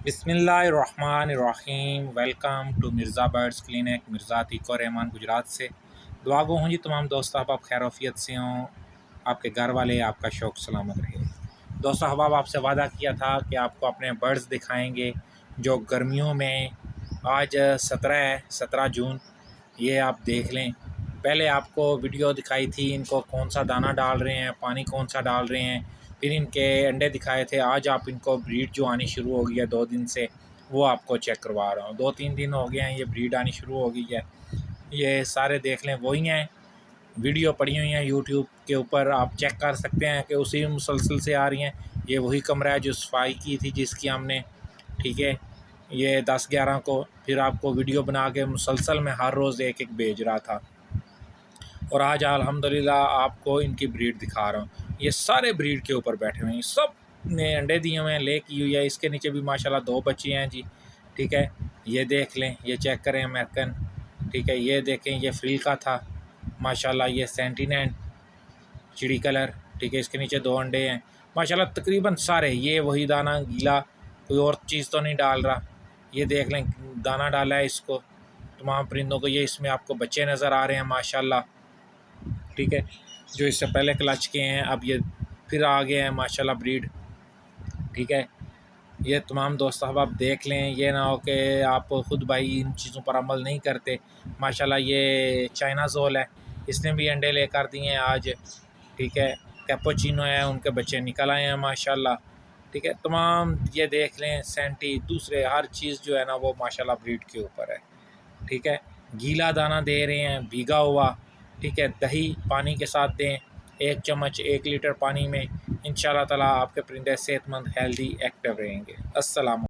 बिस्मिल्लाहिर्रहमानिर्रहीम। Welcome to Mirza birds clinic, Mirza Atiqur Rahman Gujarat से। दुआ गो हूँ जी तमाम दोस्त अहबाब खैरोफियत से हों, आपके घर वाले, आपका शौक़ सलामत रहे। दोस्तों अहबाब, आपसे वादा किया था कि आपको अपने बर्ड्स दिखाएंगे जो गर्मियों में आज 17 जून, ये आप देख लें। पहले आपको वीडियो दिखाई थी इनको कौन सा दाना डाल रहे हैं, पानी कौन सा डाल रहे हैं, फिर इनके अंडे दिखाए थे। आज आप इनको ब्रीड जो आनी शुरू हो गई है 2 दिन से, वो आपको चेक करवा रहा हूँ। 2-3 दिन हो गए हैं, ये ब्रीड आनी शुरू हो गई है। ये सारे देख लें, वही हैं, वीडियो पड़ी हुई हैं यूट्यूब के ऊपर, आप चेक कर सकते हैं कि उसी मुसलसल से आ रही हैं। ये वही कमरा है जो सफाई की थी जिसकी हमने, ठीक है, ये 10-11 को फिर आपको वीडियो बना के मुसलसल में हर रोज़ एक एक भेज रहा था। और आज अल्हम्दुलिल्लाह आपको इनकी ब्रीड दिखा रहा हूँ। ये सारे ब्रीड के ऊपर बैठे हुए हैं, सब ने अंडे दिए हुए हैं, ले की हुई है। इसके नीचे भी माशाल्लाह 2 बच्चे हैं जी, ठीक है। ये देख लें, ये चेक करें अमेरिकन, ठीक है। ये देखें, ये फ्रिल का था माशाल्लाह। ये सेंटिनेंट चिड़ी कलर, ठीक है। इसके नीचे 2 अंडे हैं माशाल्लाह। तकरीबन सारे ये वही दाना गीला, कोई और चीज़ तो नहीं डाल रहा। ये देख लें, दाना डाला है इसको तमाम परिंदों को। ये इसमें आपको बच्चे नज़र आ रहे हैं माशाल्लाह, ठीक है, जो इससे पहले क्लच के हैं। अब ये फिर आ गए हैं माशाल्लाह ब्रीड, ठीक है। ये तमाम दोस्त अहबाब देख लें, ये ना हो कि आप ख़ुद भाई इन चीज़ों पर अमल नहीं करते। माशाल्लाह ये चाइना ज़ोल है, इसने भी अंडे लेकर दिए हैं आज, ठीक है। कैपुचिनो है, उनके बच्चे निकल आए हैं माशाल्लाह, ठीक है। तमाम ये देख लें, सेंटी दूसरे हर चीज़ जो है ना वो माशाल्लाह ब्रीड के ऊपर है, ठीक है। गीला दाना दे रहे हैं, भीगा हुआ, ठीक है। दही पानी के साथ दें, 1 चम्मच 1 लीटर पानी में। इंशाल्लाह ताला आपके परिंदे सेहतमंद, हेल्दी, एक्टिव रहेंगे। अस्सलाम।